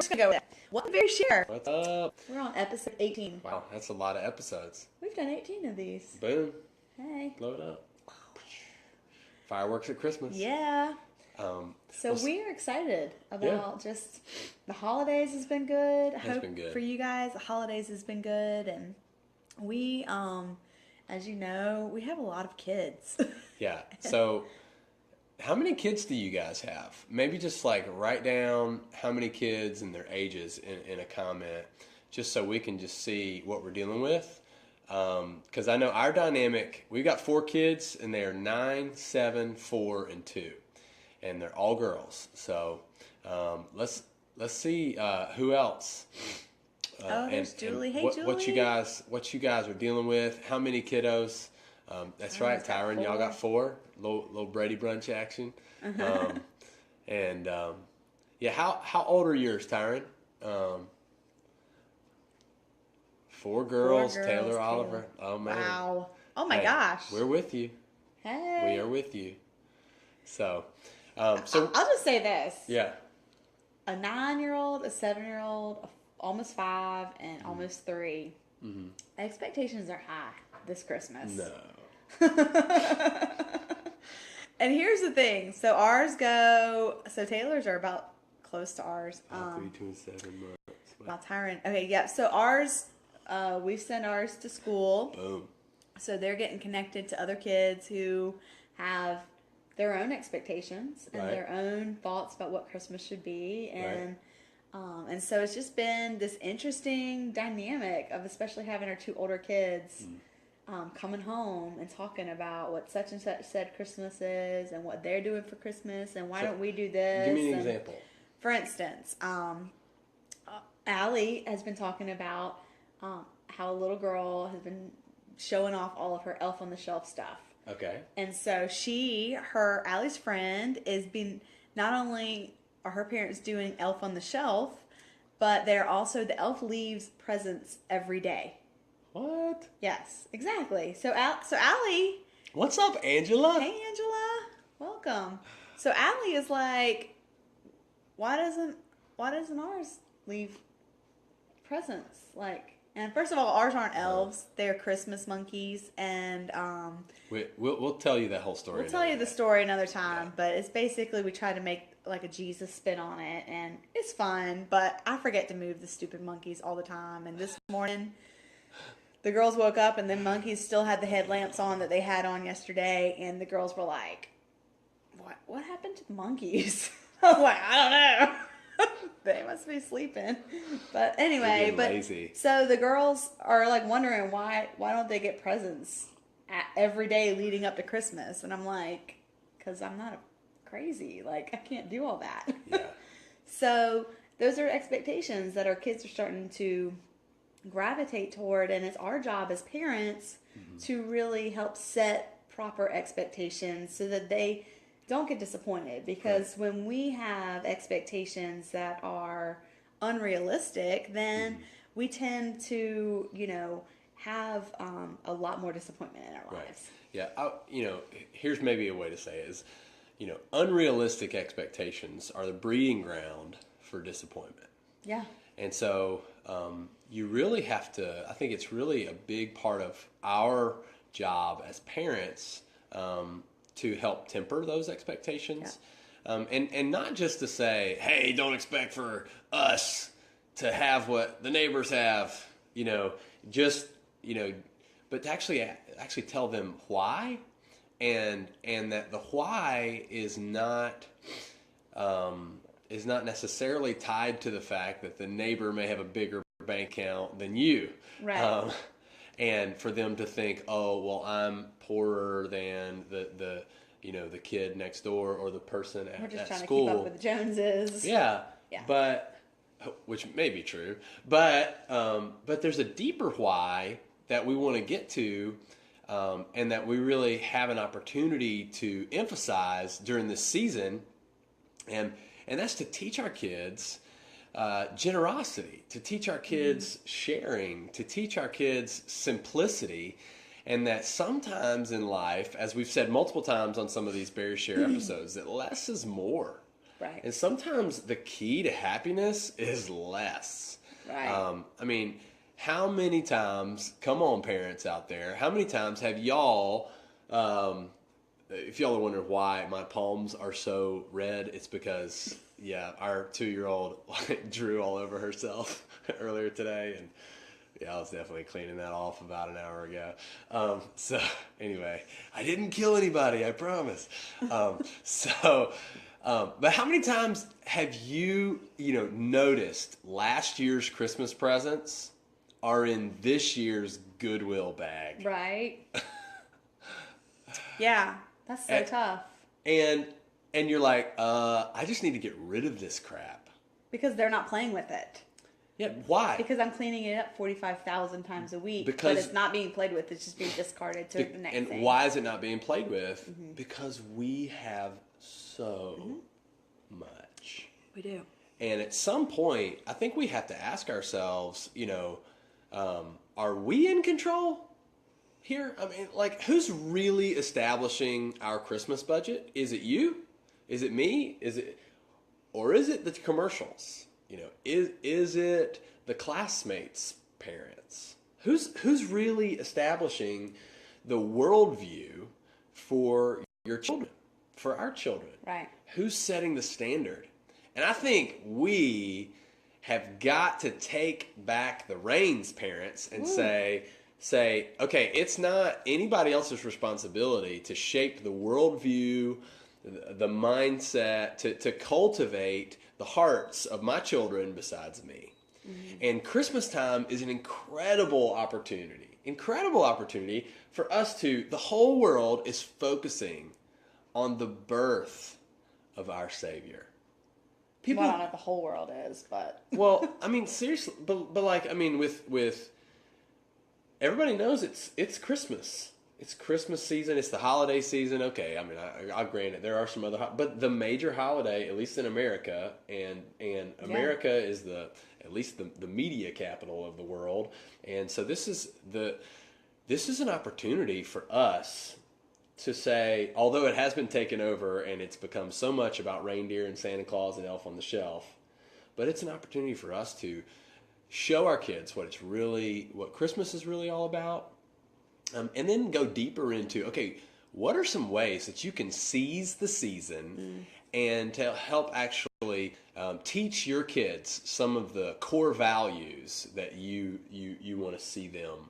just gonna go with it. What Bear Share? What's up? We're on episode 18. Wow, that's a lot of episodes. We've done 18 of these. Boom. Hey. Blow it up. Fireworks at Christmas. Yeah. So well, we're excited about just the holidays has been good. I hope been good. for you guys the holidays has been good, and we as you know, we have a lot of kids. Yeah. So how many kids do you guys have? Maybe just like write down how many kids and their ages in a comment, just so we can just see what we're dealing with. Because I know our dynamic, we've got 4 kids, and they are 9, 7, 4, and 2. And they're all girls. So let's see who else. There's Julie. Hey, Julie. What you guys are dealing with? How many kiddos? That's right, Tyron. Y'all got 4. Little Brady Brunch action. Yeah. How old are yours, Tyron? 4 girls. Taylor, Oliver. Oh man. Wow. Oh my gosh. We're with you. Hey. We are with you. So. I'll just say this. Yeah. A 9-year-old, a 7-year-old, almost 5, and almost 3. Mm-hmm. Expectations are high this Christmas. No. And here's the thing. So Taylor's are about close to ours. 3 to 7 months. About Tyron. Okay, yeah. So ours, we've sent ours to school. Boom. So they're getting connected to other kids who have their own expectations and their own thoughts about what Christmas should be, and so it's just been this interesting dynamic of especially having our 2 older kids coming home and talking about what such and such said Christmas is and what they're doing for Christmas and why don't we do this. Give me an example. For instance, Allie has been talking about how a little girl has been showing off all of her Elf on the Shelf stuff. Okay. And so Allie's friend not only are her parents doing Elf on the Shelf, but the elf leaves presents every day. What? Yes, exactly. So Allie. What's up, Angela? Hey, Angela. Welcome. So Allie is like, why doesn't ours leave presents? Like, and first of all, ours aren't elves; they're Christmas monkeys, and we'll tell you that whole story. We'll tell you the story another time, but it's basically we try to make like a Jesus spin on it, and it's fun. But I forget to move the stupid monkeys all the time. And this morning, the girls woke up, and the monkeys still had the headlamps on that they had on yesterday, and the girls were like, "What happened to the monkeys?" I was like, "I don't know." They must be sleeping. But anyway, lazy. So the girls are like wondering why don't they get presents every day leading up to Christmas? And I'm like, because I'm not crazy. Like, I can't do all that. Yeah. So those are expectations that our kids are starting to gravitate toward, and it's our job as parents to really help set proper expectations so that they don't get disappointed, because when we have expectations that are unrealistic, then we tend to, have a lot more disappointment in our lives. Yeah. Here's maybe a way to say it is, unrealistic expectations are the breeding ground for disappointment. Yeah. And so you really have to, I think it's really a big part of our job as parents to help temper those expectations. Yeah. And not just to say, hey, don't expect for us to have what the neighbors have, but to actually tell them why, and that the why is not necessarily tied to the fact that the neighbor may have a bigger bank account than you. Right. And for them to think, oh, well, I'm poorer than the kid next door or the person at school. We're just trying to keep up with the Joneses. Yeah. But, which may be true, but there's a deeper why that we want to get to, and that we really have an opportunity to emphasize during this season, and that's to teach our kids generosity, to teach our kids sharing, to teach our kids simplicity, and that sometimes in life, as we've said multiple times on some of these Bear Share episodes, that less is more. Right. And sometimes the key to happiness is less. Right. I mean, how many times, come on parents out there, how many times have y'all, if y'all are wondering why my palms are so red, it's because, yeah, our 2-year-old drew all over herself earlier today, and yeah, I was definitely cleaning that off about an hour ago. So anyway, I didn't kill anybody, I promise. But how many times have you noticed last year's Christmas presents are in this year's Goodwill bag? Right. Yeah, that's so tough. And you're like, I just need to get rid of this crap. Because they're not playing with it. Yeah, why? Because I'm cleaning it up 45,000 times a week, but it's not being played with. It's just being discarded to the next thing. And why is it not being played with? Mm-hmm. Because we have so much. We do. And at some point, I think we have to ask ourselves, are we in control here? I mean, like, who's really establishing our Christmas budget? Is it you? Is it me? Or is it the commercials? Is it the classmates' parents? Who's really establishing the worldview for your children, for our children? Right. Who's setting the standard? And I think we have got to take back the reins, parents, and say, okay, it's not anybody else's responsibility to shape the worldview, the mindset, to cultivate the hearts of my children besides me. Mm-hmm. And Christmas time is an incredible opportunity for us the whole world is focusing on the birth of our Savior. Well, I don't know if the whole world is, but... Well, I mean, seriously, but like, I mean, with everybody knows it's Christmas. It's Christmas season. It's the holiday season. Okay, I mean, I'll grant it. There are some other, but the major holiday, at least in America, and America is at least the media capital of the world, and so this is an opportunity for us to say, although it has been taken over and it's become so much about reindeer and Santa Claus and Elf on the Shelf, but it's an opportunity for us to show our kids what Christmas is really all about. And then go deeper into, okay, what are some ways that you can seize the season and to help actually teach your kids some of the core values that you want to see them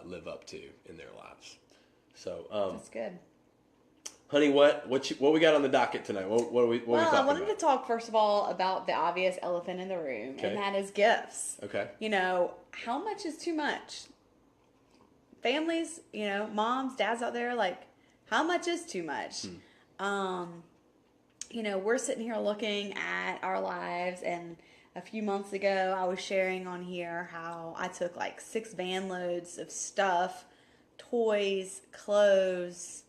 live up to in their lives. So that's good. Honey, what we got on the docket tonight? What are we talking about? I wanted to talk first of all about the obvious elephant in the room, and that is gifts. Okay. How much is too much? Families, moms, dads out there, like, how much is too much? We're sitting here looking at our lives, and a few months ago, I was sharing on here how I took like 6 van loads of stuff, toys, clothes.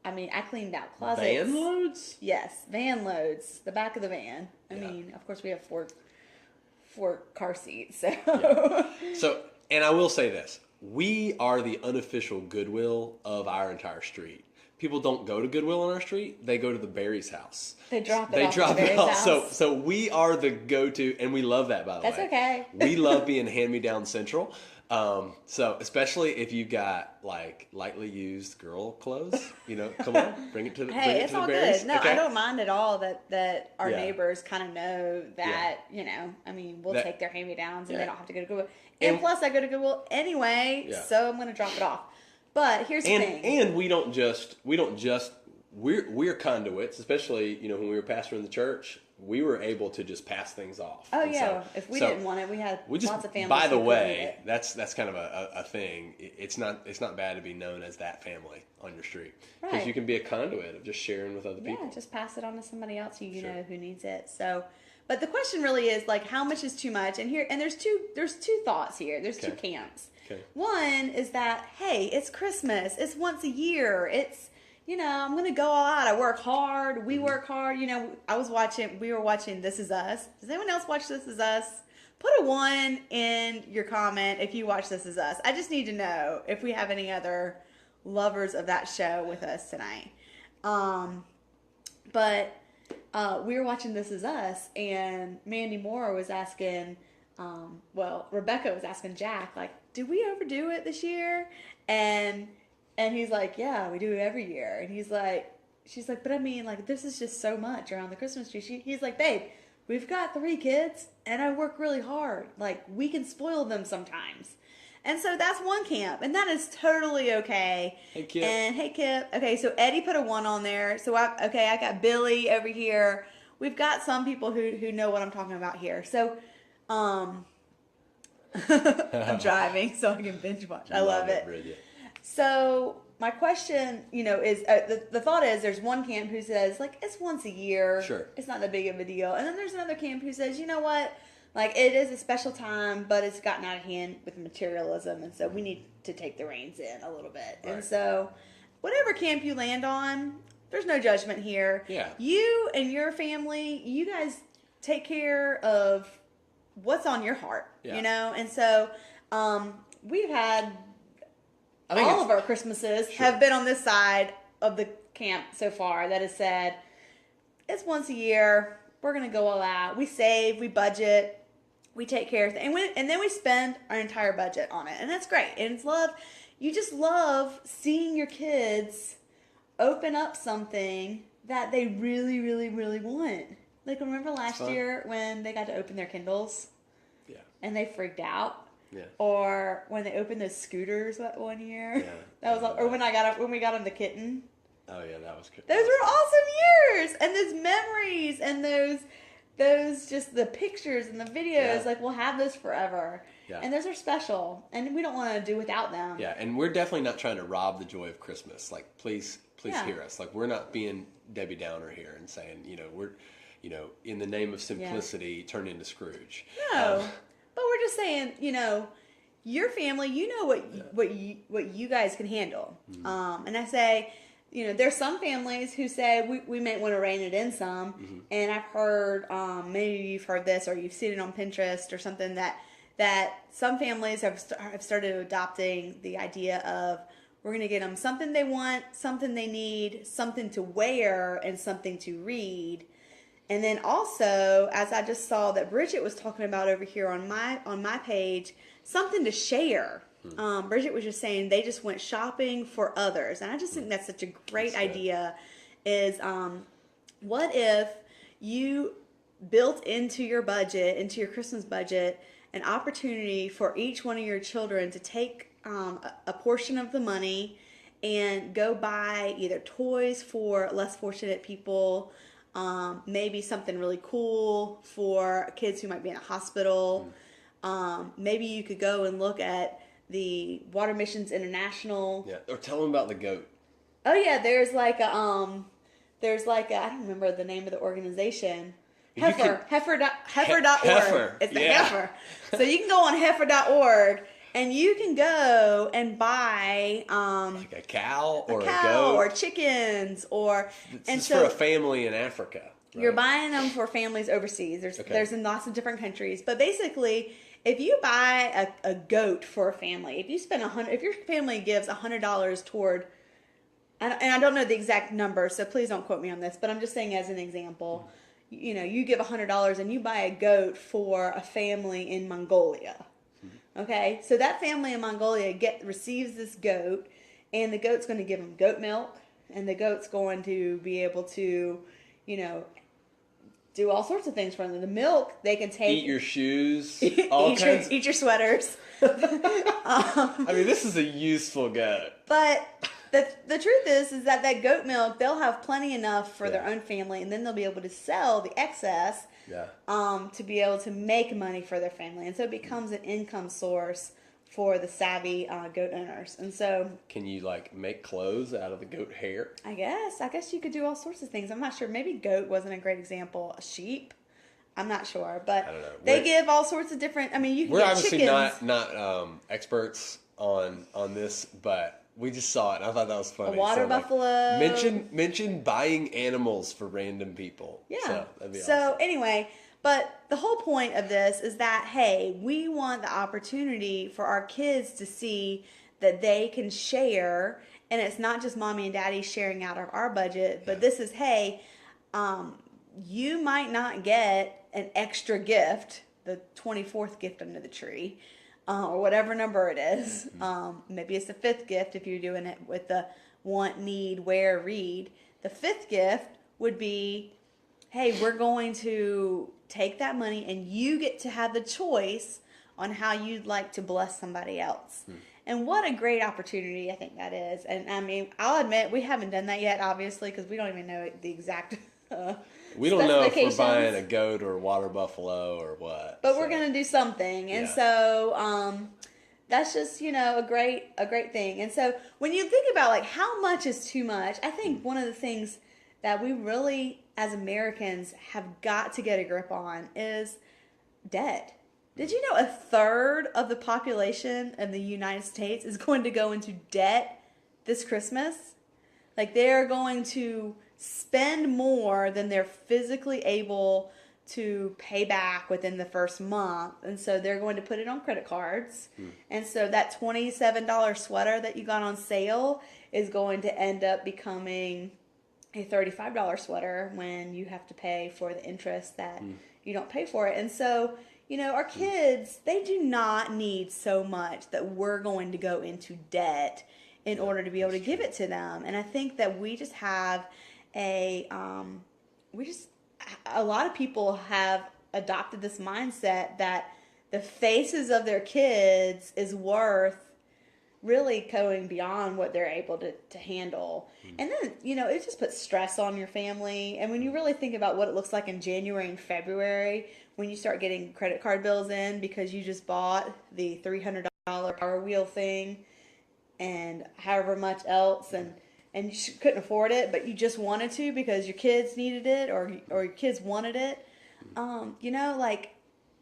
I mean, I cleaned out closets. Van loads? Yes, van loads. The back of the van. I mean, of course, we have four car seats. So. Yeah. So, and I will say this. We are the unofficial Goodwill of our entire street. People don't go to Goodwill on our street. They go to the Berry's house. They drop it off at the Berry's house. So we are the go-to, and we love that, by the way. That's okay. We love being hand-me-down central. So especially if you've got like lightly used girl clothes, come on, bring it to the Hey, it's all good. No, okay? I don't mind at all that our neighbors kind of know that, we'll take their hand-me-downs and they don't have to go to Goodwill. And plus I go to Goodwill anyway, so I'm going to drop it off. But here's the thing. And we're conduits, especially, when we were pastoring the church, we were able to just pass things off. Oh, yeah. If we didn't want it, we had lots of families. By the way, that's kind of a thing. It's not bad to be known as that family on your street. Because you can be a conduit of just sharing with other people. Yeah, just pass it on to somebody else who know who needs it. So, but the question really is, like, how much is too much? And there's two thoughts here. There's two camps. Okay. One is that, hey, it's Christmas. It's once a year. It's, I'm going to go all out. I work hard. We work hard. We were watching This Is Us. Does anyone else watch This Is Us? Put a 1 in your comment if you watch This Is Us. I just need to know if we have any other lovers of that show with us tonight. But we were watching This Is Us, and Mandy Moore was asking, Rebecca was asking Jack, like, did we overdo it this year? And he's like, yeah, we do it every year. And she's like, but I mean, like, this is just so much around the Christmas tree. He's like, babe, we've got 3 kids, and I work really hard. Like, we can spoil them sometimes. And so that's one camp, and that is totally okay. Hey, Kip. And hey, Kip. Okay, so Eddie put a 1 on there. So I got Billy over here. We've got some people who know what I'm talking about here. So, I'm driving so I can binge watch. I love it. Bridget. So my question, is the thought is there's one camp who says, like, it's once a year. Sure. It's not that big of a deal. And then there's another camp who says, you know what? Like, it is a special time, but it's gotten out of hand with materialism, and so we need to take the reins in a little bit. Right. And so whatever camp you land on, there's no judgment here. Yeah. You and your family, you guys take care of what's on your heart, Yeah. And so we've had all of our Christmases Sure. have been on this side of the camp so far that has said, it's once a year, we're going to go all out. We save, we budget, we take care of things, and then we spend our entire budget on it. And that's great. And it's love. You just love seeing your kids open up something that they really, really, really want. Like, remember last year when they got to open their Kindles? Yeah. And they freaked out? Yeah. Or when they opened those scooters that one year? Yeah. That was, or when we got them the kitten? Oh yeah, that was good. Those were awesome years, and those memories, and those just the pictures and the videos. Yeah. Like, we'll have those forever. Yeah. And those are special, and we don't want to do without them. Yeah, and we're definitely not trying to rob the joy of Christmas. Like, please Yeah. hear us. Like, we're not being Debbie Downer here and saying, we're, in the name of simplicity, turn into Scrooge. No, but we're just saying, your family, what you guys can handle. Mm-hmm. And I say, there's some families who say we might want to rein it in some. Mm-hmm. And I've heard, maybe you've heard this or you've seen it on Pinterest or something, that some families have started adopting the idea of, we're going to get them something they want, something they need, something to wear, and something to read. And then also, as I just saw that Bridget was talking about over here on my page, something to share. Bridget was just saying they just went shopping for others. And I just think that's such a great idea. Is what if you built into your budget, into your Christmas budget, an opportunity for each one of your children to take a portion of the money and go buy either toys for less fortunate people, maybe something really cool for kids who might be in a hospital. Maybe you could go and look at the Water Missions International. Yeah, or tell them about the goat. Oh yeah, there's like a I don't remember the name of the organization. Heifer. Heifer.org. Heifer. It's the Heifer. So you can go on heifer.org and you can go and buy Like a cow or a cow goat. or chickens or It's for a family in Africa. Right? You're buying them for families overseas. There's in lots of different countries. But basically, if you buy a goat for a family, if you spend if your family gives $100 toward, and I don't know the exact number, so please don't quote me on this, but I'm just saying as an example, you give $100 and you buy a goat for a family in Mongolia. Okay, so that family in Mongolia receives this goat, and the goat's going to give them goat milk, and the goat's going to be able to, do all sorts of things for them. The milk they can take. Eat your shoes. Eat your sweaters. I mean, this is a useful goat. But the truth is that goat milk, they'll have plenty enough for their own family, and then they'll be able to sell the excess. Yeah. To be able to make money for their family, and so it becomes an income source for the savvy goat owners. And so, can you make clothes out of the goat hair? I guess you could do all sorts of things. I'm not sure. Maybe goat wasn't a great example. A sheep, I'm not sure, but I don't know. They give all sorts of different. I mean, you can We're get obviously chickens. not experts on this, but we just saw it and I thought that was funny. A water buffalo. Mention buying animals for random people. Yeah. So that'd be awesome. So anyway, but the whole point of this is that, hey, we want the opportunity for our kids to see that they can share, and it's not just mommy and daddy sharing out of our budget, but this is, hey, you might not get an extra gift, the 24th gift under the tree, or whatever number it is. Maybe it's the 5th gift if you're doing it with the want, need, wear, read. The 5th gift would be, hey, we're going to take that money and you get to have the choice on how you'd like to bless somebody else. And what a great opportunity I think that is. And I mean, I'll admit we haven't done that yet, obviously, because we don't even know the exact we don't know if we're specifications. buying a goat or a water buffalo or what. But we're going to do something. And so that's just, a great thing. And so when you think about like how much is too much, I think one of the things that we really as Americans have got to get a grip on is debt. Did you know 1/3 of the population of the United States is going to go into debt this Christmas? Like they're going to spend more than they're physically able to pay back within the first month. And so they're going to put it on credit cards. And so that $27 sweater that you got on sale is going to end up becoming a $35 sweater when you have to pay for the interest that you don't pay for it. And so, our kids, they do not need so much that we're going to go into debt in order to be able to give it to them. And I think that we just have a lot of people have adopted this mindset that the faces of their kids is worth really going beyond what they're able to handle. And then, it just puts stress on your family. And when you really think about what it looks like in January and February, when you start getting credit card bills in because you just bought the $300 Power Wheel thing and however much else, and you couldn't afford it, but you just wanted to because your kids needed it or your kids wanted it. Like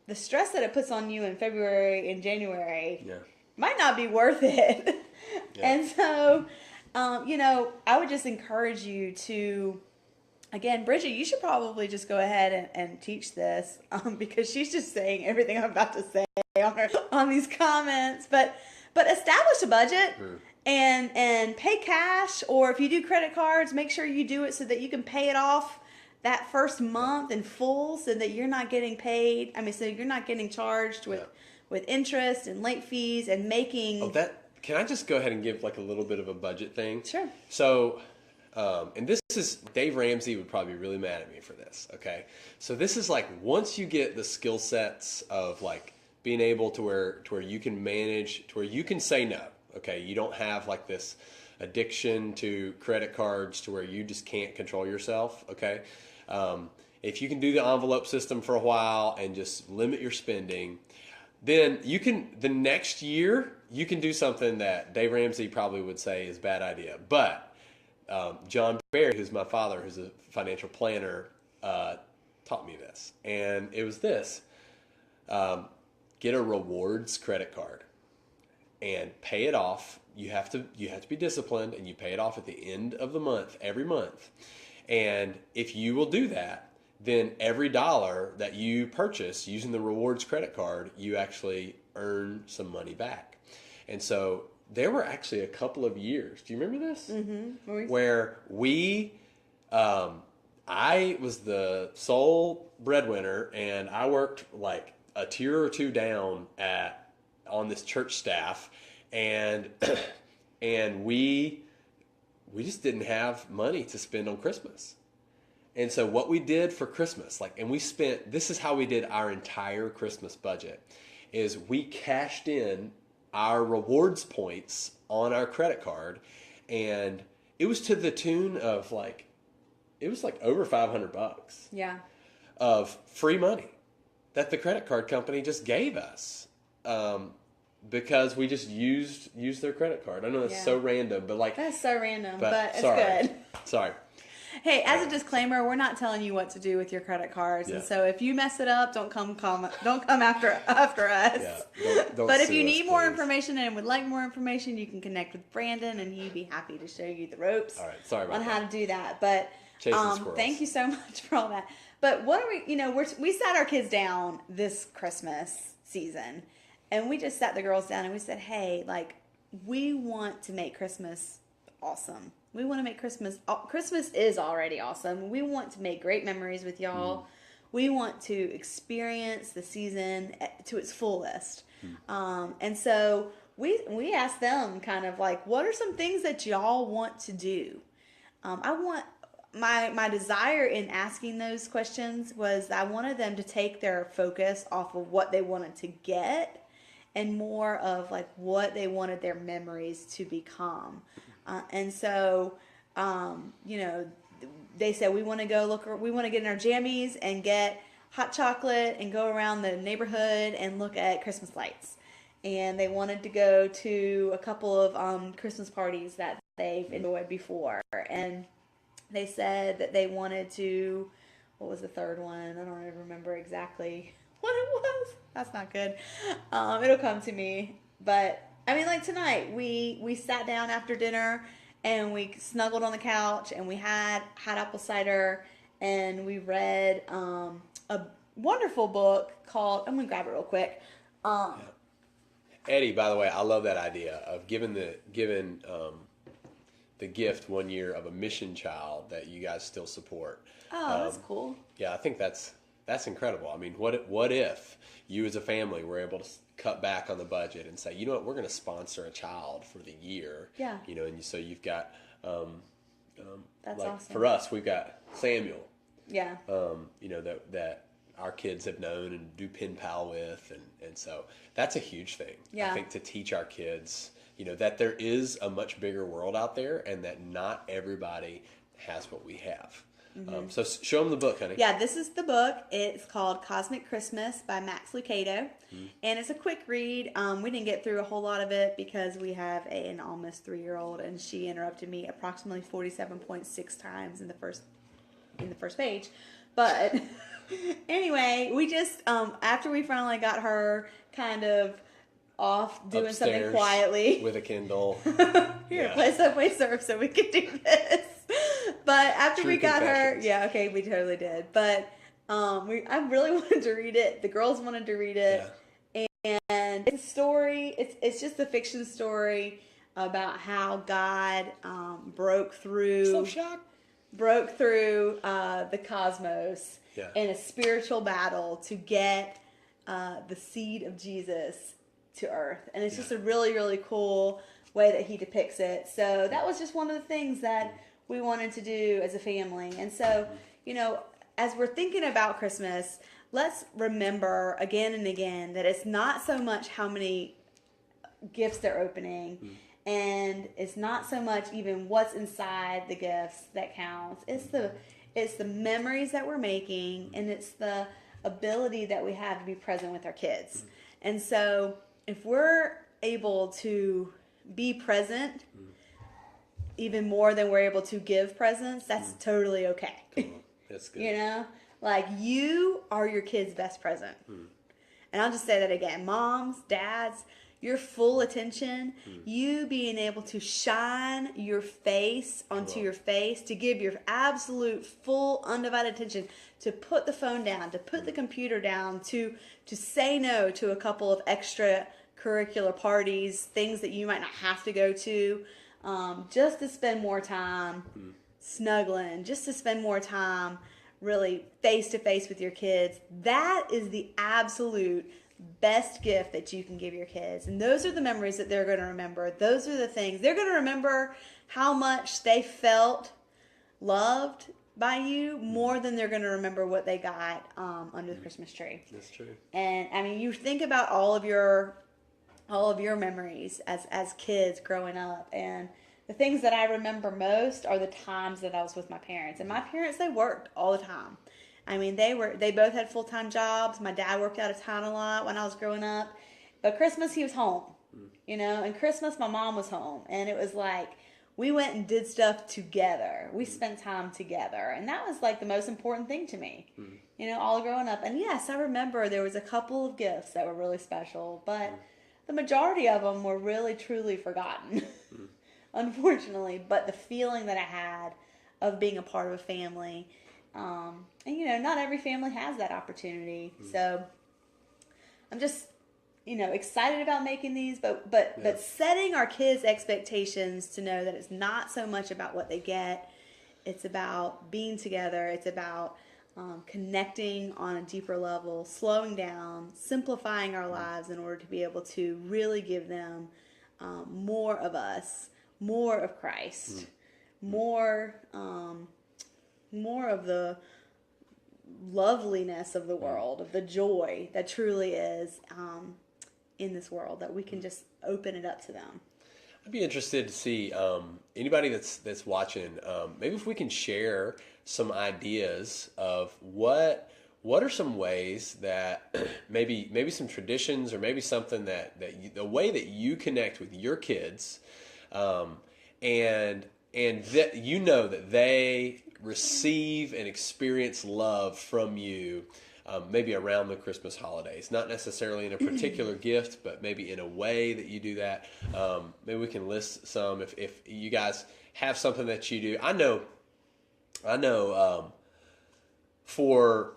the stress that it puts on you in February and January might not be worth it. And so, I would just encourage you to, again, Bridget, you should probably just go ahead and teach this because she's just saying everything I'm about to say on these comments. But establish a budget. And pay cash, or if you do credit cards, make sure you do it so that you can pay it off that first month in full so that you're not getting paid. So you're not getting charged with interest and late fees and making... Can I just go ahead and give like a little bit of a budget thing? Sure. So, and this is, Dave Ramsey would probably be really mad at me for this, okay? So this is like, once you get the skill sets of like being able to where you can manage, to where you can say no. Okay, you don't have like this addiction to credit cards to where you just can't control yourself, okay? If you can do the envelope system for a while and just limit your spending, then the next year, you can do something that Dave Ramsey probably would say is a bad idea. But John Barry, who's my father, who's a financial planner, taught me this. And it was this: get a rewards credit card and pay it off. You have to be disciplined, and you pay it off at the end of the month, every month. And if you will do that, then every dollar that you purchase using the rewards credit card, you actually earn some money back. And so there were actually a couple of years. Do you remember this? Mm-hmm. Where I was the sole breadwinner, and I worked like a tier or two down on this church staff, and we just didn't have money to spend on Christmas. And so what we did for Christmas, this is how we did our entire Christmas budget, is we cashed in our rewards points on our credit card, and it was to the tune of it was over $500. Yeah. Of free money that the credit card company just gave us. Because we just used their credit card. I know that's so random, but that's so random, but it's good. Sorry. Hey, as a disclaimer, we're not telling you what to do with your credit cards, and so if you mess it up, don't come after us. Yeah, don't but if you us, need more please. information and would like more information, you can connect with Brandon, and he'd be happy to show you the ropes. All right, sorry about on how to do that. But thank you so much for all that. But what are we sat our kids down this Christmas season, and we just sat the girls down and we said, hey, we want to make Christmas awesome. We want to make Christmas is already awesome. We want to make great memories with y'all. We want to experience the season to its fullest. And so we asked them kind of like, what are some things that y'all want to do? I want my desire in asking those questions was I wanted them to take their focus off of what they wanted to get and more of like what they wanted their memories to become. And so, you know, they said we want to we want to get in our jammies and get hot chocolate and go around the neighborhood and look at Christmas lights. And they wanted to go to a couple of Christmas parties that they've enjoyed before. And they said that they wanted to, what was the third one? I don't even remember exactly what it was. That's not good. It'll come to me. But, I mean, like tonight, we sat down after dinner and we snuggled on the couch and we had apple cider and we read a wonderful book called, I'm going to grab it real quick. Eddie, by the way, I love that idea of giving the gift one year of a mission child that you guys still support. Oh, that's cool. Yeah, I think that's incredible. I mean, what if you as a family were able to cut back on the budget and say, you know what, we're going to sponsor a child for the year. Yeah. You know, and so you've got, that's like awesome. For us, we've got Samuel. Yeah. You know, that our kids have known and do pen pal with. And so that's a huge thing. Yeah. I think to teach our kids, you know, that there is a much bigger world out there and that not everybody has what we have. So show them the book, honey. Yeah, this is the book. It's called Cosmic Christmas by Max Lucado. And it's a quick read. We didn't get through a whole lot of it because we have an almost 3-year-old and she interrupted me approximately 47.6 times in the first page. But anyway, we just, after we finally got her kind of off doing Upstairs something quietly. With a Kindle. Here, play Subway Surf so we can do this. But after True we got her, confessions. yeah, okay, we totally did. But I really wanted to read it. The girls wanted to read it. Yeah. And it's a story, it's just a fiction story about how God broke through So shocked. the cosmos Yeah. in a spiritual battle to get the seed of Jesus to earth. And it's just a really, really cool way that he depicts it. So that was just one of the things that we wanted to do as a family. And so, you know, as we're thinking about Christmas, let's remember again and again that it's not so much how many gifts they're opening, and it's not so much even what's inside the gifts that counts. It's the memories that we're making, and it's the ability that we have to be present with our kids. And so if we're able to be present even more than we're able to give presents, that's totally okay. That's good. You know, like you are your kid's best present. And I'll just say that again. Moms, dads, your full attention, you being able to shine your face onto your face, to give your absolute full undivided attention, to put the phone down, to put the computer down, to say no to a couple of extra curricular parties, things that you might not have to go to, just to spend more time snuggling, just to spend more time really face to face with your kids. That is the absolute best gift that you can give your kids. And those are the memories that they're going to remember. Those are the things. They're going to remember how much they felt loved by you more than they're going to remember what they got under the Christmas tree. That's true. And I mean, you think about all of your memories as kids growing up, and the things that I remember most are the times that I was with my parents. And my parents, they worked all the time. I mean, they both had full-time jobs. My dad worked out of town a lot when I was growing up. But Christmas, he was home, you know, and Christmas, my mom was home. And it was like, we went and did stuff together. We spent time together. And that was like the most important thing to me, you know, all growing up. And yes, I remember there was a couple of gifts that were really special, but the majority of them were really, truly forgotten, unfortunately. But the feeling that I had of being a part of a family, and you know, not every family has that opportunity. So I'm just excited about making these, but setting our kids expectations to know that it's not so much about what they get. It's about being together. It's about connecting on a deeper level, slowing down, simplifying our lives in order to be able to really give them more of us, more of Christ, more of the loveliness of the world, of the joy that truly is in this world, that we can just open it up to them. I'd be interested to see anybody that's watching. Maybe if we can share some ideas of what are some ways that maybe some traditions, or maybe something that the way that you connect with your kids, and that that they receive and experience love from you. Maybe around the Christmas holidays, not necessarily in a particular gift, but maybe in a way that you do that. Maybe we can list some if you guys have something that you do. I know. For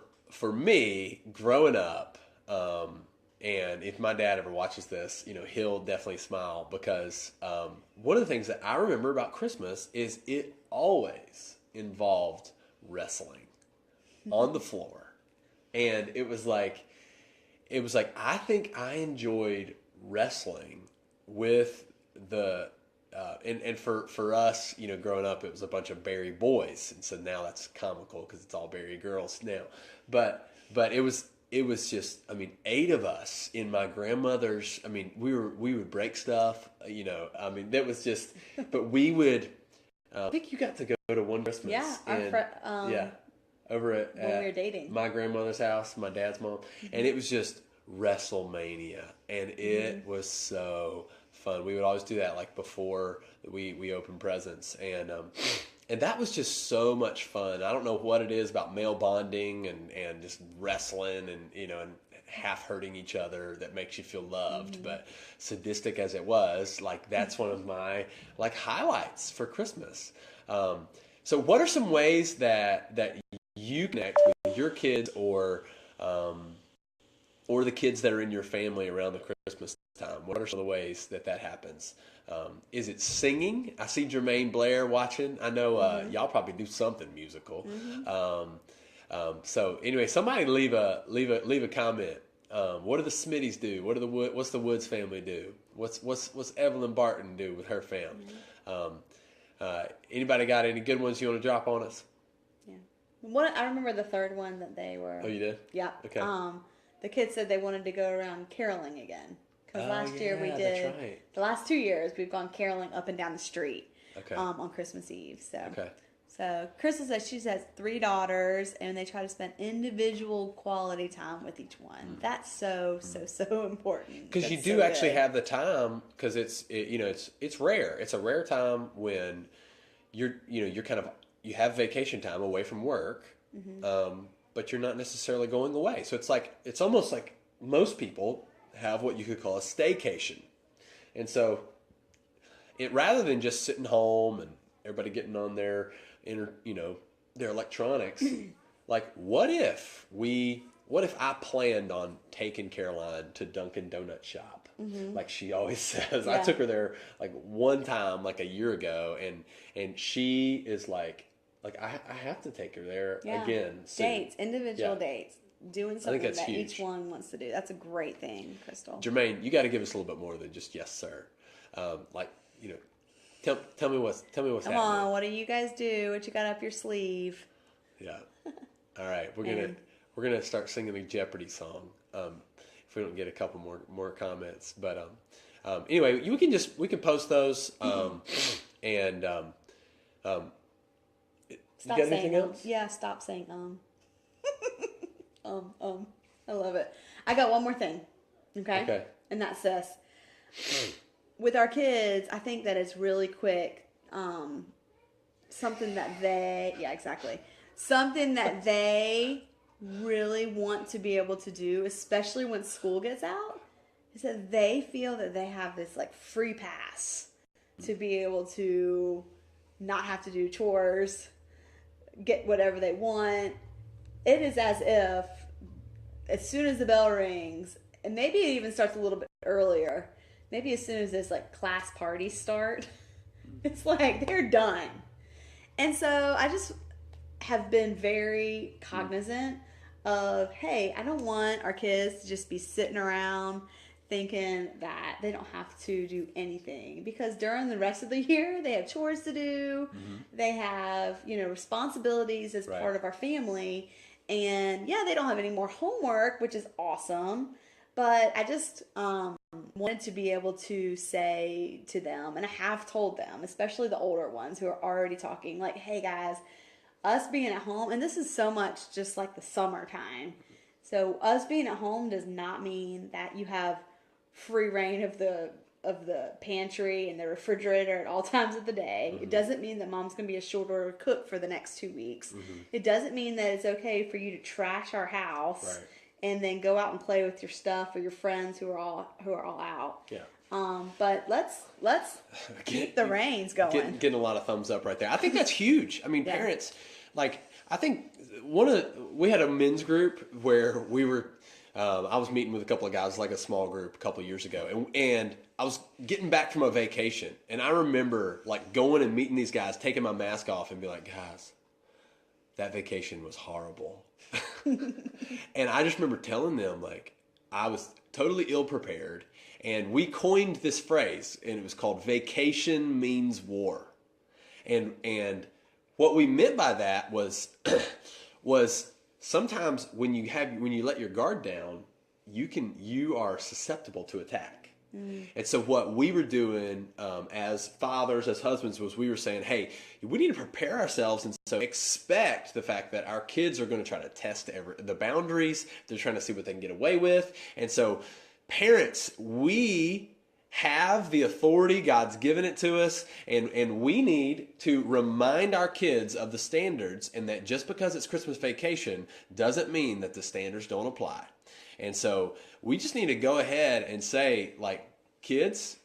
me, growing up, and if my dad ever watches this, he'll definitely smile, because one of the things that I remember about Christmas is it always involved wrestling on the floor. And it was like I think I enjoyed wrestling with the and for us, growing up, it was a bunch of Barry boys, and so now that's comical because it's all Barry girls now. But it was just, 8 of us in my grandmother's. We would break stuff, that was just. But we would. I think you got to go to one Christmas. Yeah, over at when we were dating, my grandmother's house, my dad's mom, and it was just WrestleMania, and it was so fun. We would always do that like before we opened presents, and that was just so much fun. I don't know what it is about male bonding and just wrestling and and half hurting each other that makes you feel loved, but sadistic as it was, like that's one of my highlights for Christmas. So what are some ways that you connect with your kids, or the kids that are in your family around the Christmas time? What are some of the ways that happens? Is it singing? I see Jermaine Blair watching. I know y'all probably do something musical. So anyway, somebody leave a comment. What do the Smitties do? What's the Woods family do? What's Evelyn Barton do with her family? Anybody got any good ones you want to drop on us? I remember the third one that they were. Oh, you did? Yeah. Okay. The kids said they wanted to go around caroling again, because last year we did. That's right. The last 2 years we've gone caroling up and down the street. Okay. On Christmas Eve. Okay. So Crystal says she has 3 daughters, and they try to spend individual quality time with each one. That's so important. Because you do actually have the time, because it's rare. It's a rare time when you have vacation time away from work, but you're not necessarily going away. So it's almost like most people have what you could call a staycation, and so rather than just sitting home and everybody getting on their their electronics, like what if I planned on taking Caroline to Dunkin' Donut shop, like she always says. I took her there like one time, like a year ago, and she is like I have to take her there again soon. Dates, individual dates, doing something that huge. Each one wants to do. That's a great thing, Crystal. Jermaine, you got to give us a little bit more than just yes, sir. Tell me what's happening. Come on, what do you guys do? What you got up your sleeve? Yeah. All right, we're gonna start singing the Jeopardy song. If we don't get a couple more comments, but anyway, we can post those and Stop you got saying anything else? Yeah, stop saying I love it. I got one more thing. Okay. And that's this. With our kids, I think that it's really quick. Something that they really want to be able to do, especially when school gets out, is that they feel that they have this like free pass to be able to not have to do chores, get whatever they want. It is as if as soon as the bell rings, and maybe it even starts a little bit earlier. Maybe as soon as this like class parties start, it's like they're done. And so I just have been very cognizant of, hey, I don't want our kids to just be sitting around thinking that they don't have to do anything, because during the rest of the year they have chores to do, they have, you know, responsibilities as Right. part of our family, and yeah, they don't have any more homework, which is awesome. But I just wanted to be able to say to them, and I have told them, especially the older ones who are already talking, like, hey guys, us being at home, and this is so much just like the summertime. So us being at home does not mean that you have free reign of the pantry and the refrigerator at all times of the day. It doesn't mean that mom's going to be a short order cook for the next 2 weeks. It doesn't mean that it's okay for you to trash our house Right. and then go out and play with your stuff or your friends who are all out. Yeah. But let's keep the reins going. Getting a lot of thumbs up right there. I think that's huge. I mean, Yeah. parents, like, I think we had a men's group where we were, I was meeting with a couple of guys, like a small group a couple of years ago. And I was getting back from a vacation. And I remember like going and meeting these guys, taking my mask off and be like, guys, that vacation was horrible. And I just remember telling them, like, I was totally ill prepared. And we coined this phrase, and it was called vacation means war. And what we meant by that was was sometimes when you let your guard down, you are susceptible to attack. And so what we were doing as fathers, as husbands, was we were saying, hey, we need to prepare ourselves, and so expect the fact that our kids are going to try to test the boundaries. They're trying to see what they can get away with. And so parents, we have the authority. God's given it to us, and we need to remind our kids of the standards, and that just because it's Christmas vacation doesn't mean that the standards don't apply. And so we just need to go ahead and say, like, kids,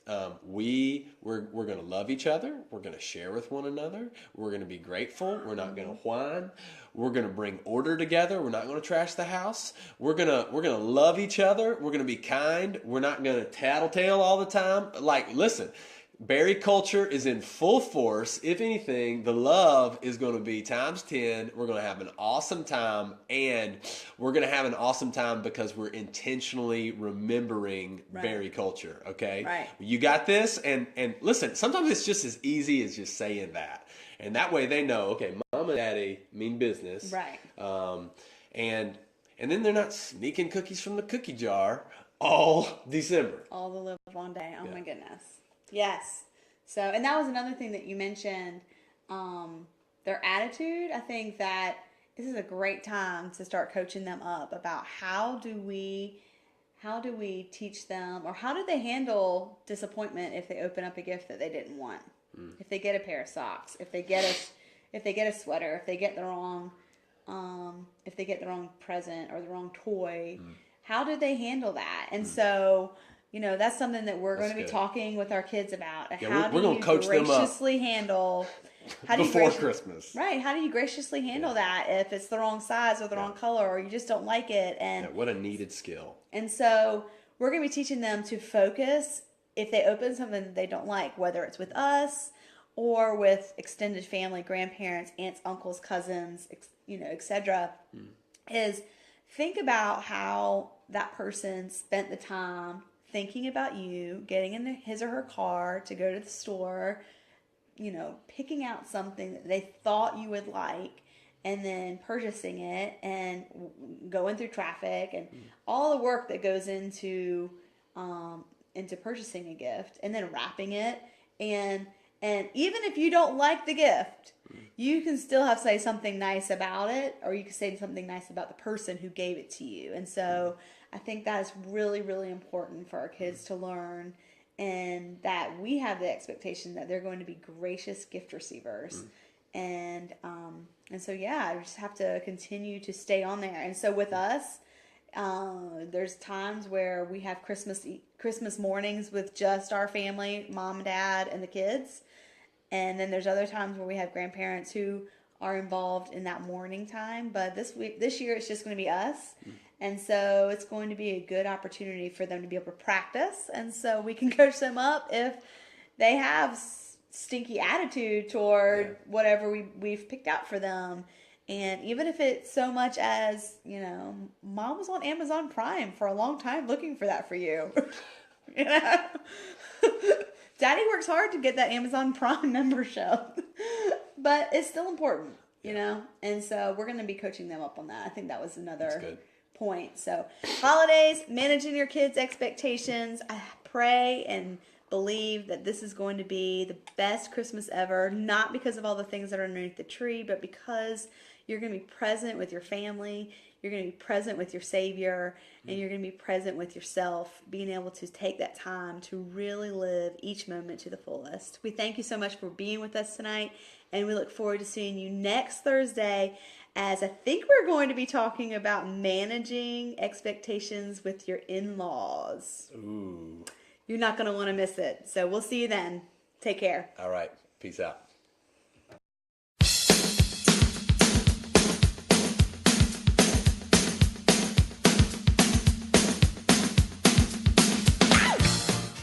we're going to love each other. We're going to share with one another. We're going to be grateful. We're not going to whine. We're going to bring order together. We're not going to trash the house. We're going to love each other. We're going to be kind. We're not going to tattletale all the time. Like, listen, Barry culture is in full force. If anything, the love is going to be times 10. We're going to have an awesome time, and we're going to have an awesome time because we're intentionally remembering Barry culture, okay? Right. You got this? And listen, sometimes it's just as easy as just saying that. And that way they know, okay, mom and daddy mean business. Right. And then they're not sneaking cookies from the cookie jar all December. All the live one day. Oh my goodness. Yes. So, and that was another thing that you mentioned, their attitude. I think that this is a great time to start coaching them up about how do we teach them, or how do they handle disappointment if they open up a gift that they didn't want, if they get a pair of socks, if they get a sweater, if they get the wrong present or the wrong toy, how do they handle that? And so, you know, that's something that we're going to be talking with our kids about. Yeah, how we're going to coach them up graciously handle before Christmas. Right. How do you graciously handle that if it's the wrong size or the wrong color, or you just don't like it? And what a needed skill. And so we're going to be teaching them to focus if they open something that they don't like, whether it's with us or with extended family, grandparents, aunts, uncles, cousins, etc. Is think about how that person spent the time thinking about you, getting in his or her car to go to the store, picking out something that they thought you would like, and then purchasing it and going through traffic and all the work that goes into purchasing a gift, and then wrapping it. And even if you don't like the gift, you can still say something nice about it, or you can say something nice about the person who gave it to you. And so I think that is really, really important for our kids to learn, and that we have the expectation that they're going to be gracious gift receivers. And so, I just have to continue to stay on there. And so with us, there's times where we have Christmas mornings with just our family, mom and dad and the kids. And then there's other times where we have grandparents who are involved in that morning time. But this year, it's just going to be us. And so it's going to be a good opportunity for them to be able to practice. And so we can coach them up if they have stinky attitude toward whatever we've picked out for them. And even if it's so much as, Mom was on Amazon Prime for a long time looking for that for you. Daddy works hard to get that Amazon Prime membership. But it's still important, And so we're going to be coaching them up on that. I think that was another point. So holidays, managing your kids' expectations. I pray and believe that this is going to be the best Christmas ever, not because of all the things that are underneath the tree, but because you're going to be present with your family, you're going to be present with your Savior, and you're going to be present with yourself, being able to take that time to really live each moment to the fullest. We thank you so much for being with us tonight, and we look forward to seeing you next Thursday, as I think we're going to be talking about managing expectations with your in-laws. Ooh. You're not going to want to miss it. So we'll see you then. Take care. All right. Peace out.